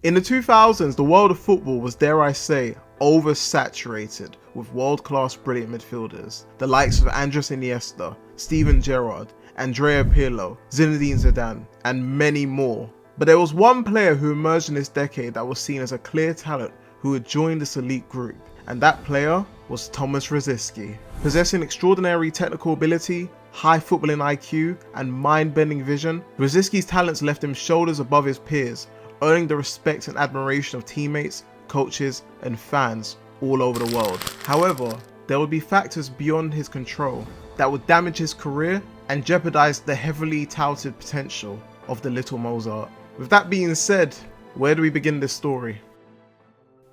In the 2000s, the world of football was, dare I say, oversaturated with world-class brilliant midfielders, the likes of Andrea Iniesta, Steven Gerrard, Andrea Pirlo, Zinedine Zidane, and many more. But there was one player who emerged in this decade that was seen as a clear talent who had joined this elite group, and that player was Tomas Rosicky. Possessing extraordinary technical ability, high footballing IQ, and mind-bending vision, Rosicky's talents left him shoulders above his peers, earning the respect and admiration of teammates, coaches, and fans all over the world. However, there would be factors beyond his control that would damage his career and jeopardize the heavily touted potential of the Little Mozart. With that being said, where do we begin this story?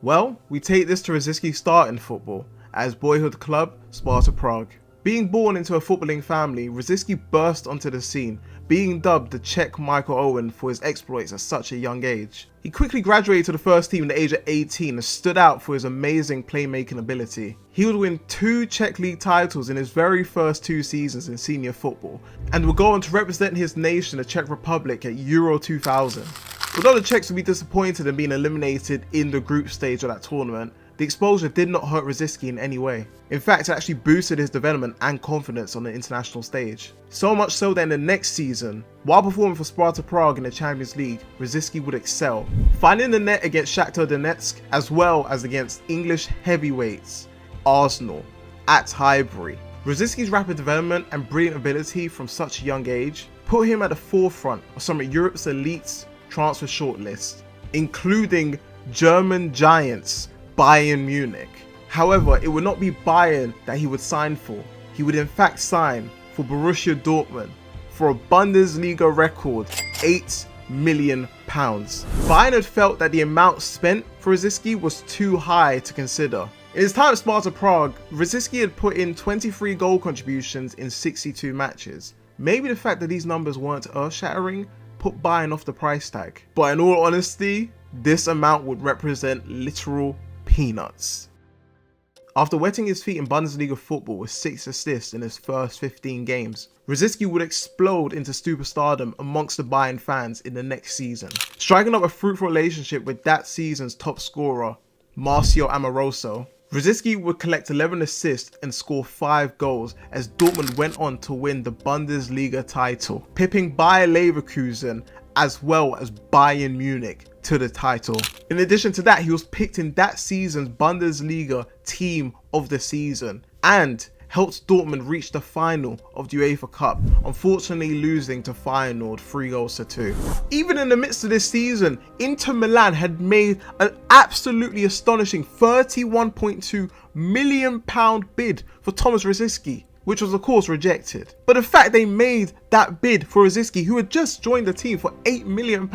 Well, we take this to Rosicky's start in football at his boyhood club, Sparta Prague. Being born into a footballing family, Rosicky burst onto the scene, being dubbed the Czech Michael Owen for his exploits at such a young age. He quickly graduated to the first team at the age of 18 and stood out for his amazing playmaking ability. He would win 2 Czech League titles in his very first 2 seasons in senior football, and would go on to represent his nation, the Czech Republic, at Euro 2000. Although the Czechs would be disappointed in being eliminated in the group stage of that tournament, the exposure did not hurt Rosicky in any way. In fact, it actually boosted his development and confidence on the international stage. So much so that in the next season, while performing for Sparta Prague in the Champions League, Rosicky would excel, finding the net against Shakhtar Donetsk as well as against English heavyweights, Arsenal, at Highbury. Rosicky's rapid development and brilliant ability from such a young age put him at the forefront of some of Europe's elite transfer shortlists, including German giants Bayern Munich. However, it would not be Bayern that he would sign for. He would in fact sign for Borussia Dortmund for a Bundesliga record £8 million. Bayern had felt that the amount spent for Rosicky was too high to consider. In his time at Sparta Prague, Rosicky had put in 23 goal contributions in 62 matches. Maybe the fact that these numbers weren't earth-shattering put Bayern off the price tag. But in all honesty, this amount would represent literal peanuts. After wetting his feet in Bundesliga football with 6 assists in his first 15 games, Rosicky would explode into superstardom amongst the Bayern fans in the next season, striking up a fruitful relationship with that season's top scorer, Marcio Amoroso. Rosicky would collect 11 assists and score 5 goals as Dortmund went on to win the Bundesliga title, pipping Bayer Leverkusen as well as Bayern Munich to the title. In addition to that, he was picked in that season's Bundesliga Team of the Season and helped Dortmund reach the final of the UEFA Cup, unfortunately losing to Feyenoord 3-2. Even in the midst of this season, Inter Milan had made an absolutely astonishing £31.2 million bid for Tomas Rosicky, which was of course rejected. But the fact they made that bid for Rosicky, who had just joined the team, for £8 million,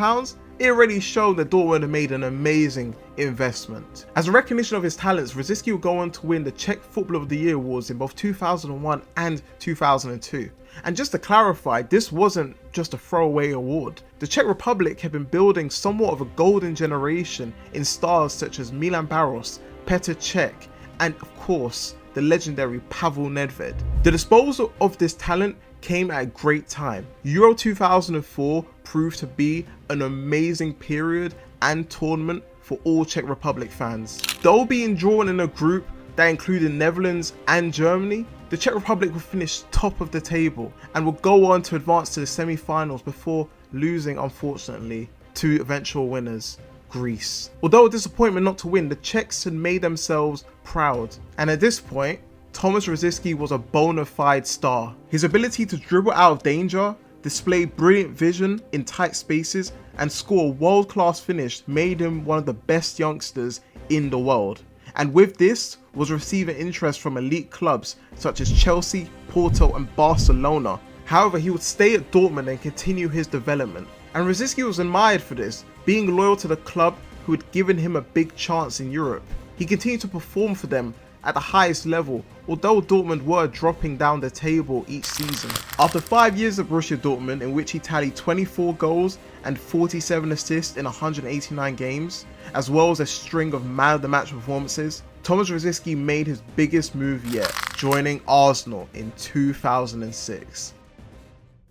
it already showed that Dortmund had made an amazing investment. As a recognition of his talents, Rosicky would go on to win the Czech Footballer of the Year awards in both 2001 and 2002. And just to clarify, this wasn't just a throwaway award. The Czech Republic had been building somewhat of a golden generation in stars such as Milan Baros, Petr Cech, and of course, the legendary Pavel Nedved. The disposal of this talent came at a great time. Euro 2004 proved to be an amazing period and tournament for all Czech Republic fans. Though being drawn in a group that included Netherlands and Germany, the Czech Republic would finish top of the table and would go on to advance to the semi-finals before losing, unfortunately, to eventual winners, Greece. Although a disappointment not to win, the Czechs had made themselves proud, and at this point, Tomas Rosicky was a bona fide star. His ability to dribble out of danger, display brilliant vision in tight spaces, and score a world-class finish made him one of the best youngsters in the world. And with this, was receiving interest from elite clubs such as Chelsea, Porto, and Barcelona. However, he would stay at Dortmund and continue his development. And Rosicky was admired for this, being loyal to the club who had given him a big chance in Europe. He continued to perform for them at the highest level, although Dortmund were dropping down the table each season. After 5 years at Borussia Dortmund, in which he tallied 24 goals and 47 assists in 189 games, as well as a string of man-of-the-match performances, Tomas Rosicky made his biggest move yet, joining Arsenal in 2006.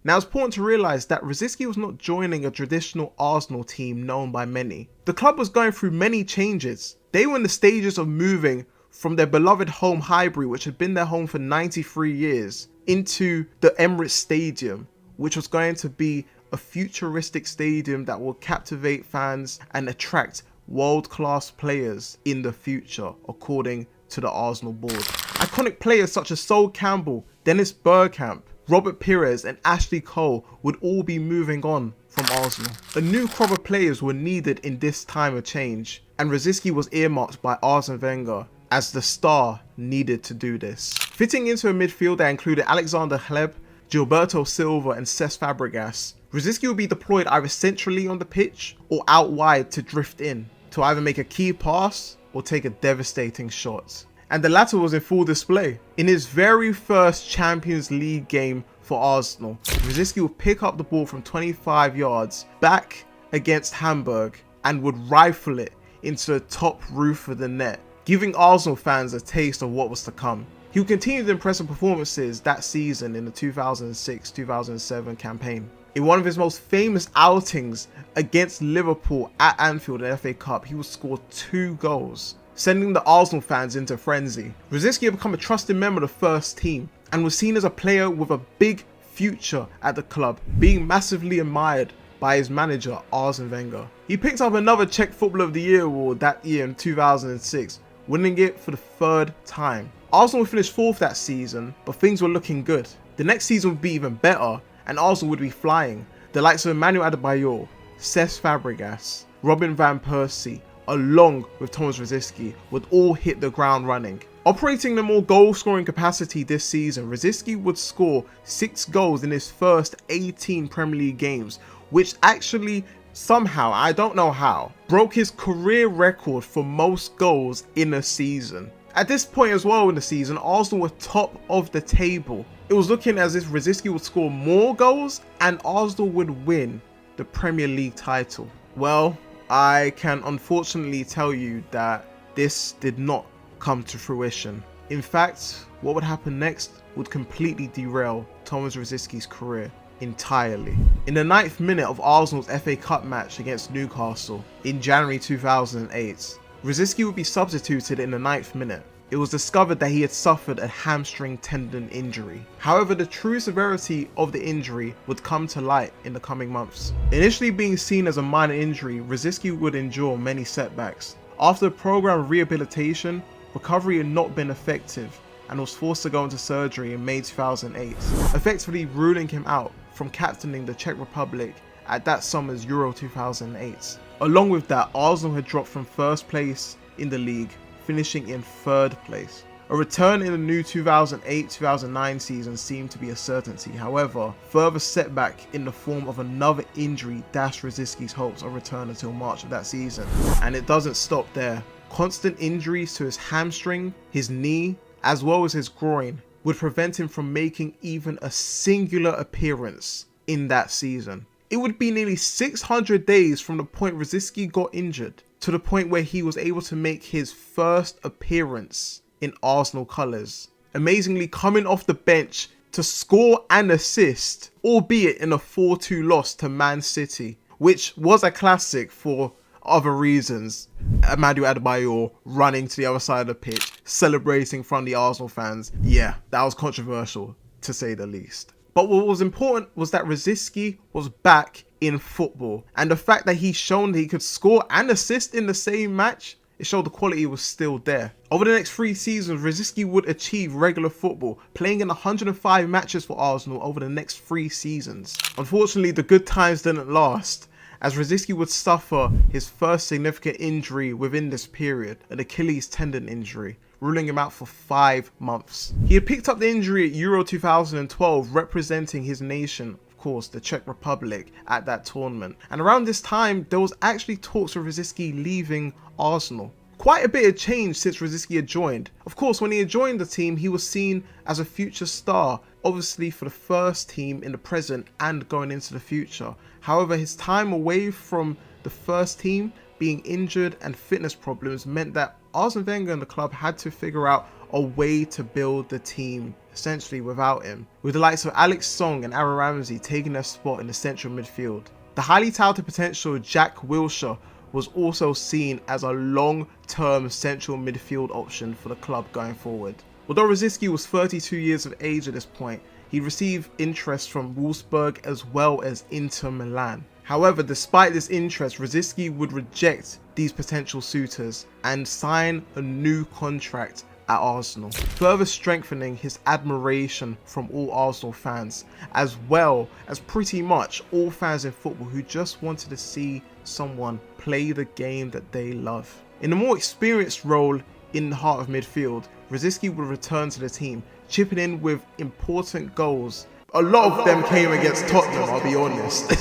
Now it's important to realise that Rosicky was not joining a traditional Arsenal team known by many. The club was going through many changes. They were in the stages of moving from their beloved home Highbury, which had been their home for 93 years, into the Emirates Stadium, which was going to be a futuristic stadium that will captivate fans and attract world-class players in the future, according to the Arsenal board. Iconic players such as Sol Campbell, Dennis Bergkamp, Robert Pires and Ashley Cole would all be moving on from Arsenal. A new crop of players were needed in this time of change, and Rosicky was earmarked by Arsene Wenger as the star needed to do this. Fitting into a midfield that included Alexander Hleb, Gilberto Silva and Cesc Fabregas, Rosicky would be deployed either centrally on the pitch or out wide to drift in, to either make a key pass or take a devastating shot. And the latter was in full display. In his very first Champions League game for Arsenal, Rosicky would pick up the ball from 25 yards back against Hamburg and would rifle it into the top roof of the net, giving Arsenal fans a taste of what was to come. He would continue the impressive performances that season in the 2006-2007 campaign. In one of his most famous outings against Liverpool at Anfield in the FA Cup, he would score 2 goals, sending the Arsenal fans into frenzy. Rosicky had become a trusted member of the first team and was seen as a player with a big future at the club, being massively admired by his manager Arsene Wenger. He picked up another Czech Footballer of the Year award that year in 2006, winning it for the 3rd time. Arsenal would finish 4th that season, but things were looking good. The next season would be even better, and Arsenal would be flying. The likes of Emmanuel Adebayor, Cesc Fabregas, Robin van Persie, along with Tomas Rosicky, would all hit the ground running. Operating in a more goal-scoring capacity this season, Rosicky would score 6 goals in his first 18 Premier League games, which actually somehow, I don't know how, broke his career record for most goals in a season. At this point as well in the season, Arsenal were top of the table. It was looking as if Rosicky would score more goals and Arsenal would win the Premier League title. Well, I can unfortunately tell you that this did not come to fruition. In fact, what would happen next would completely derail Tomas Rosicky's career entirely. In the 9th minute of Arsenal's FA Cup match against Newcastle in January 2008, Rosicky would be substituted in the 9th minute. It was discovered that he had suffered a hamstring tendon injury. However, the true severity of the injury would come to light in the coming months. Initially being seen as a minor injury, Rosicky would endure many setbacks. After a program of rehabilitation, recovery had not been effective and was forced to go into surgery in May 2008, effectively ruling him out from captaining the Czech Republic at that summer's Euro 2008. Along with that, Arsenal had dropped from 1st place in the league, finishing in 3rd place. A return in the new 2008-2009 season seemed to be a certainty. However, further setback in the form of another injury dashed Rosicky's hopes of return until March of that season. And it doesn't stop there. Constant injuries to his hamstring, his knee, as well as his groin would prevent him from making even a singular appearance in that season. It would be nearly 600 days from the point Rosicky got injured to the point where he was able to make his first appearance in Arsenal colours. Amazingly, coming off the bench to score and assist, albeit in a 4-2 loss to Man City, which was a classic for other reasons. Emmanuel Adebayor running to the other side of the pitch, celebrating in front of the Arsenal fans. Yeah, that was controversial to say the least. But what was important was that Rosicky was back in football, and the fact that he's shown that he could score and assist in the same match, it showed the quality was still there. Over the next 3 seasons, Rosicky would achieve regular football, playing in 105 matches for Arsenal over the next 3 seasons. Unfortunately, the good times didn't last, as Rosicky would suffer his first significant injury within this period, an Achilles tendon injury, ruling him out for 5 months. He had picked up the injury at Euro 2012, representing his nation, of course, the Czech Republic, at that tournament. And around this time, there was actually talks of Rosicky leaving Arsenal. Quite a bit had changed since Rosicky had joined. Of course, when he had joined the team, he was seen as a future star, obviously for the first team in the present and going into the future. However, his time away from the first team, being injured and fitness problems, meant that Arsene Wenger and the club had to figure out a way to build the team essentially without him, with the likes of Alex Song and Aaron Ramsey taking their spot in the central midfield. The highly touted potential Jack Wilshere was also seen as a long-term central midfield option for the club going forward. Although Rosicky was 32 years of age at this point, he received interest from Wolfsburg as well as Inter Milan. However, despite this interest, Rosicky would reject these potential suitors and sign a new contract at Arsenal, further strengthening his admiration from all Arsenal fans, as well as pretty much all fans in football who just wanted to see someone play the game that they love. In a more experienced role in the heart of midfield, Rosicky would return to the team, chipping in with important goals. A lot of them came against Tottenham, I'll be honest.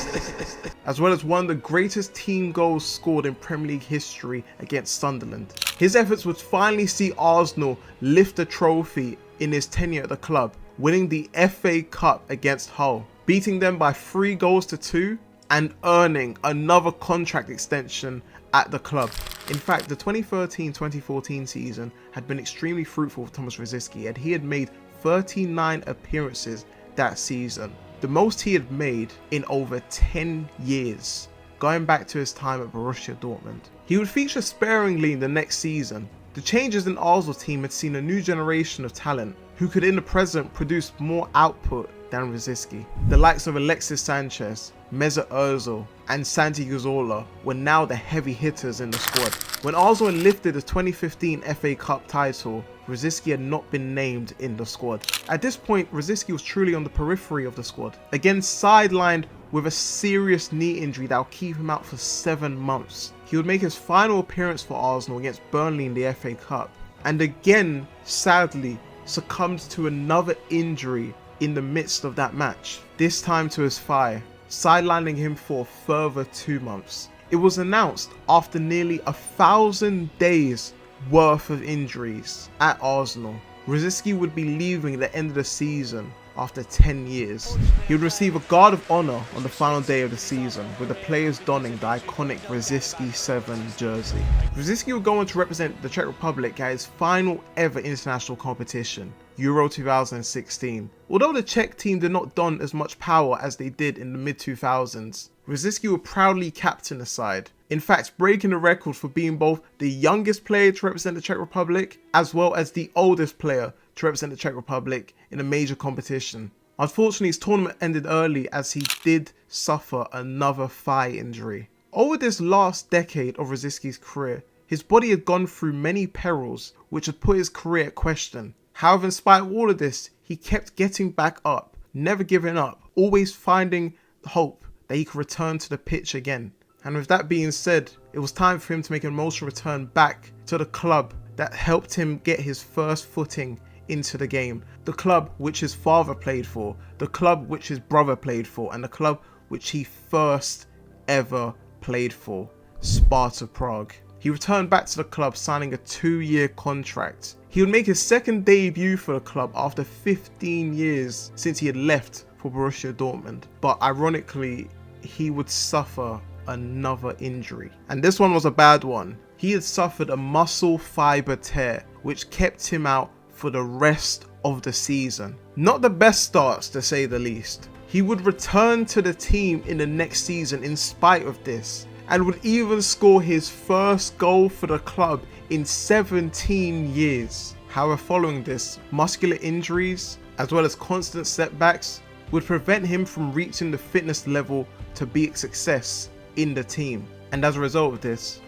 As well as one of the greatest team goals scored in Premier League history against Sunderland. His efforts would finally see Arsenal lift the trophy in his tenure at the club, winning the FA Cup against Hull, beating them by 3-2 and earning another contract extension at the club. In fact, the 2013-2014 season had been extremely fruitful for Tomas Rosicky, and he had made 39 appearances that season, the most he had made in over 10 years, going back to his time at Borussia Dortmund. He would feature sparingly in the next season. The changes in Arsenal's team had seen a new generation of talent who could in the present produce more output than Rosicky. The likes of Alexis Sanchez, Mesut Ozil and Santi Cazorla were now the heavy hitters in the squad. When Arsenal lifted the 2015 FA Cup title, Rosicky had not been named in the squad. At this point, Rosicky was truly on the periphery of the squad, again sidelined with a serious knee injury that will keep him out for 7 months. He would make his final appearance for Arsenal against Burnley in the FA Cup, and again, sadly, succumbed to another injury in the midst of that match, this time to his thigh, sidelining him for a further 2 months. It was announced after nearly 1,000 days worth of injuries at Arsenal, Rosicky would be leaving at the end of the season after 10 years. He would receive a guard of honour on the final day of the season, with the players donning the iconic Rosicky 7 jersey. Rosicky would go on to represent the Czech Republic at his final ever international competition, Euro 2016. Although the Czech team did not don as much power as they did in the mid-2000s, Rosicky would proudly captain the side, in fact breaking the record for being both the youngest player to represent the Czech Republic as well as the oldest player to represent the Czech Republic in a major competition. Unfortunately, his tournament ended early as he did suffer another thigh injury. Over this last decade of Rosicky's career, his body had gone through many perils which had put his career at question. However, in spite of all of this, he kept getting back up, never giving up, always finding hope that he could return to the pitch again. And with that being said, it was time for him to make an emotional return back to the club that helped him get his first footing into the game. The club which his father played for, the club which his brother played for, and the club which he first ever played for, Sparta Prague. He returned back to the club, signing a 2-year contract. He would make his second debut for the club after 15 years since he had left for Borussia Dortmund. But ironically, he would suffer another injury. And this one was a bad one. He had suffered a muscle fiber tear, which kept him out for the rest of the season. Not the best starts, to say the least. He would return to the team in the next season in spite of this, and would even score his first goal for the club in 17 years. However, following this, muscular injuries as well as constant setbacks would prevent him from reaching the fitness level to be a success in the team. And as a result of this,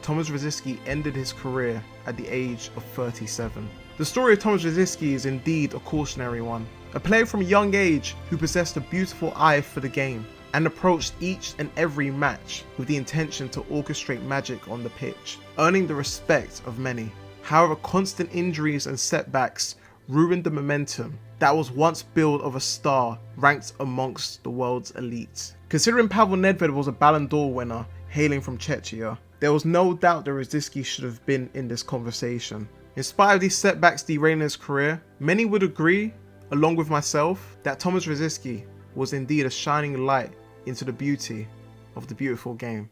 Tomas Rosicky ended his career at the age of 37. The story of Tomas Rosicky is indeed a cautionary one. A player from a young age who possessed a beautiful eye for the game and approached each and every match with the intention to orchestrate magic on the pitch, earning the respect of many. However, constant injuries and setbacks ruined the momentum that was once built of a star ranked amongst the world's elite. Considering Pavel Nedved was a Ballon d'Or winner hailing from Czechia, there was no doubt that Rosicky should have been in this conversation. In spite of these setbacks derailing his career, many would agree, along with myself, that Tomas Rosicky was indeed a shining light into the beauty of the beautiful game.